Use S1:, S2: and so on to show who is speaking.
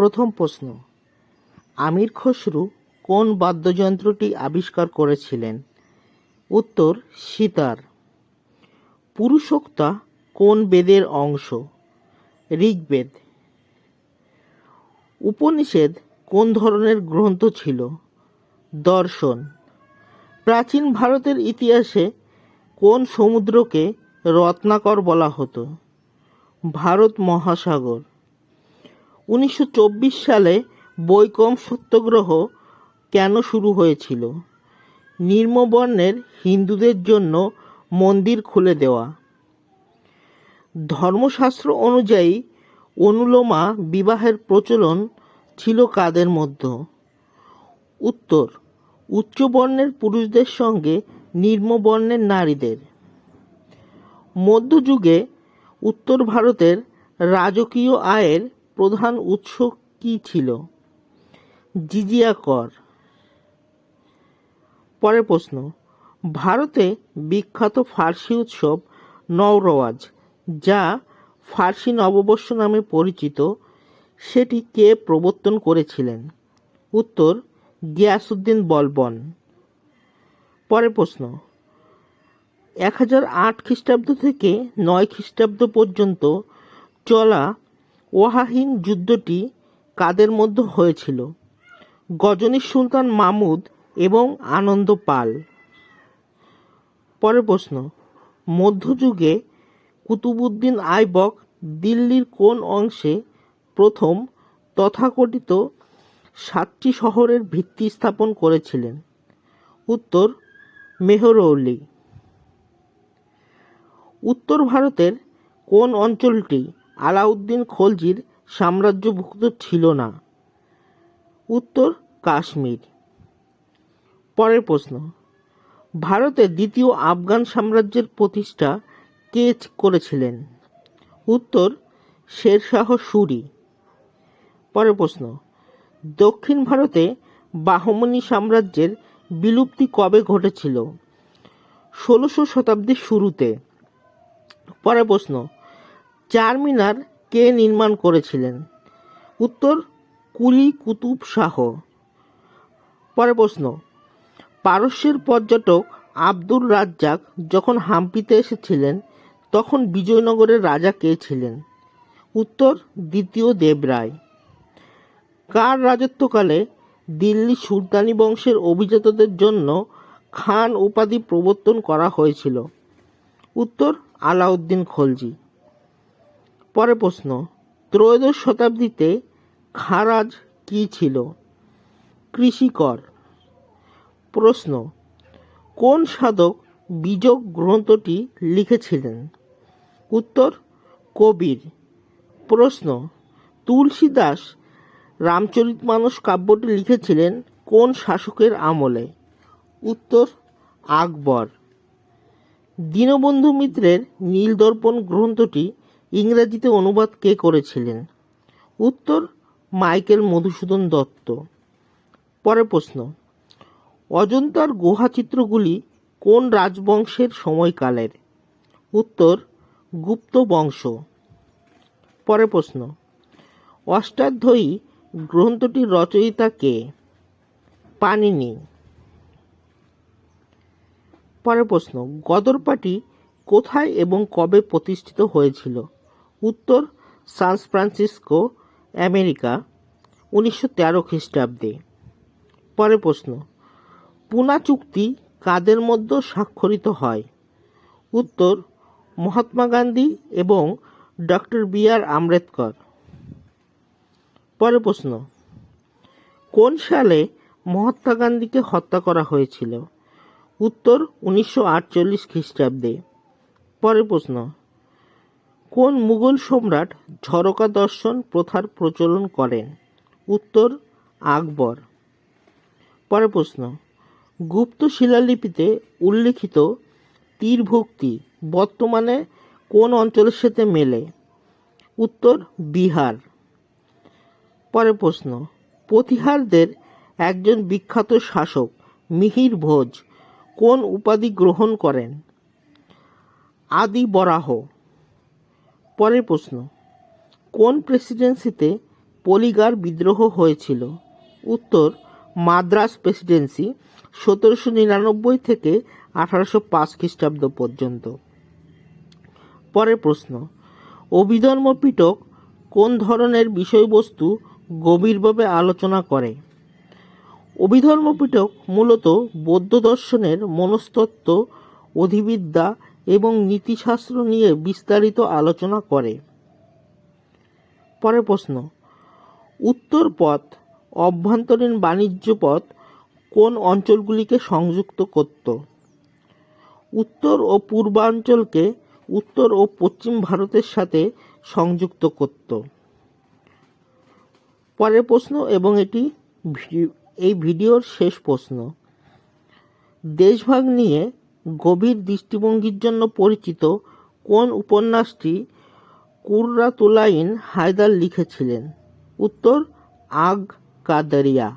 S1: প্রথম প্রশ্ন, আমির খসরু কোন বাদ্যযন্ত্রটি আবিষ্কার করেছিলেন? উত্তর, সিতার। পুরুষোক্তা কোন বেদের অংশ? ঋগ্বেদ। উপনিষদ কোন ধরনের গ্রন্থ ছিল? দর্শন। প্রাচীন ভারতের ইতিহাসে কোন সমুদ্রকে রত্নাকর বলা হতো? ভারত মহাসাগর। 1924 সালে বৈকম সত্যাগ্রহ কেন শুরু হয়েছিল? নিম্নবর্ণের হিন্দুদের জন্য মন্দির খুলে দেওয়া। ধর্মশাস্ত্র অনুযায়ী অনুলোমা বিবাহের প্রচলন ছিল কাদের মধ্যে? উত্তর, উচ্চবর্ণের পুরুষদের সঙ্গে নিম্নবর্ণের নারীদের। মধ্যযুগে উত্তর ভারতের রাজকীয় আয়ের প্রধান উৎস কী ছিল? জিজিয়া কর। পরের প্রশ্ন, ভারতে বিখ্যাত ফার্সি উৎসব নওরোজ, যা ফার্সি নববর্ষ নামে পরিচিত, সেটি কে প্রবর্তন করেছিলেন? উত্তর, গিয়াসউদ্দিন বলবন। পরের প্রশ্ন, 1008 খ্রিস্টাব্দ থেকে 9 খ্রিস্টাব্দ পর্যন্ত চলা ওয়াহাহিন যুদ্ধটি কাদের মধ্যে হয়েছিল? গজনীর সুলতান মাহমুদ এবং আনন্দ পাল। পরের প্রশ্ন, মধ্যযুগে কুতুবউদ্দিন আইবক দিল্লির কোন অংশে প্রথম তথাকথিত 7টি শহরের ভিত্তি স্থাপন করেছিলেন? উত্তর, মেহরৌলি। উত্তর ভারতের কোন অঞ্চলটি আলাউদ্দিন খলজির সাম্রাজ্যভুক্ত ছিল না? উত্তর, কাশ্মীর। পরের প্রশ্ন, ভারতের দ্বিতীয় আফগান সাম্রাজ্যের প্রতিষ্ঠা কে করেছিলেন? উত্তর, শেরশাহ সুরি। পরের প্রশ্ন, দক্ষিণ ভারতে বাহমনি সাম্রাজ্যের বিলুপ্তি কবে ঘটেছিল? 16শো শতাব্দীর শুরুতে। পরের প্রশ্ন, চারমিনার কে নির্মাণ করেছিলেন? উত্তর, কুলি কুতুব শাহ। পরের প্রশ্ন, পারস্যের পর্যটক আব্দুর রাজ্জাক যখন হাম্পিতে এসেছিলেন তখন বিজয়নগরের রাজা কে ছিলেন? উত্তর, দ্বিতীয় দেবরায়। কার রাজত্বকালে দিল্লি সুলতানি বংশের অভিজাতদের জন্য খান উপাধি প্রবর্তন করা হয়েছিল? উত্তর, আলাউদ্দিন খলজি। পরের প্রশ্ন, ত্রয়োদশ শতাব্দীতে খারাজ কি ছিল? কৃষিকর। প্রশ্ন, কোন সাধক বীজক গ্রন্থটি লিখেছিলেন? উত্তর, কবির। প্রশ্ন, তুলসীদাস রামচরিতমানস কাব্যটি লিখেছিলেন কোন শাসকের আমলে? উত্তর, আকবর। দীনবন্ধু মিত্রের নীলদর্পণ গ্রন্থটি ইংরেজিতে অনুবাদ কে করেছিলেন? উত্তর, মাইকেল মধুসূদন দত্ত। পরের প্রশ্ন, অজন্তার গুহাচিত্রগুলি কোন রাজবংশের সময়কালের? উত্তর, গুপ্ত বংশ। পরের প্রশ্ন, অষ্টাধ্যায়ী গ্রন্থটির রচয়িতা কে? পাণিনি। পরের প্রশ্ন, গদর পার্টি কোথায় এবং কবে প্রতিষ্ঠিত হয়েছিল? উত্তর, সান ফ্রান্সিসকো, আমেরিকা, 1913 খ্রিস্টাব্দে। পরের প্রশ্ন, পুনা চুক্তি কাদের মধ্যে স্বাক্ষরিত হয়? উত্তর, মহাত্মা গান্ধী এবং ডক্টর বি.আর. আম্বেদকর। পরের প্রশ্ন, কোন সালে মহাত্মা গান্ধীকে হত্যা করা হয়েছিল? উত্তর, 1948 খ্রিস্টাব্দে। পরের প্রশ্ন, কোন মুঘল সম্রাট ঝরোকা দর্শন প্রথার প্রচলন করেন? উত্তর, আকবর। পরের প্রশ্ন, গুপ্ত শিলালিপিতে উল্লিখিত তীরভক্তি বর্তমানে কোন অঞ্চলের সাথে মেলে? উত্তর, বিহার। পরের প্রশ্ন, প্রতিহারদের একজন বিখ্যাত শাসক মিহির ভোজ কোন উপাধি গ্রহণ করেন? আদি বরাহ। পরের প্রশ্ন, কোন প্রেসিডেন্সিতে পলিগার বিদ্রোহ হয়েছিল? উত্তর, মাদ্রাজ প্রেসিডেন্সি 1799 থেকে 1805 খ্রিস্টাব্দ পর্যন্ত। পরের প্রশ্ন, অভিধর্ম পিটক কোন ধরনের বিষয়বস্তু গভীরভাবে আলোচনা করে? অভিধর্ম পিটক মূলত বৌদ্ধ দর্শনের মনস্তত্ত্ব, অধিবিদ্যা এবং নীতিশাস্ত্র নিয়ে বিস্তারিত আলোচনা করে। পরের প্রশ্ন, উত্তর পথ অভ্যন্তরীণ বাণিজ্য পথ কোন অঞ্চলগুলিকে সংযুক্ত করত? উত্তর ও পূর্বাঞ্চলকে উত্তর ও পশ্চিম ভারতের সাথে সংযুক্ত করত। পরের প্রশ্ন, এবং এই ভিডিওর শেষ প্রশ্ন, দেশভাগ নিয়ে গভীর দৃষ্টিভঙ্গির জন্য পরিচিত কোন উপন্যাসটি কুররাতুল আইন হায়দার লিখেছিলেন? উত্তর, আগ কাদেরিয়া।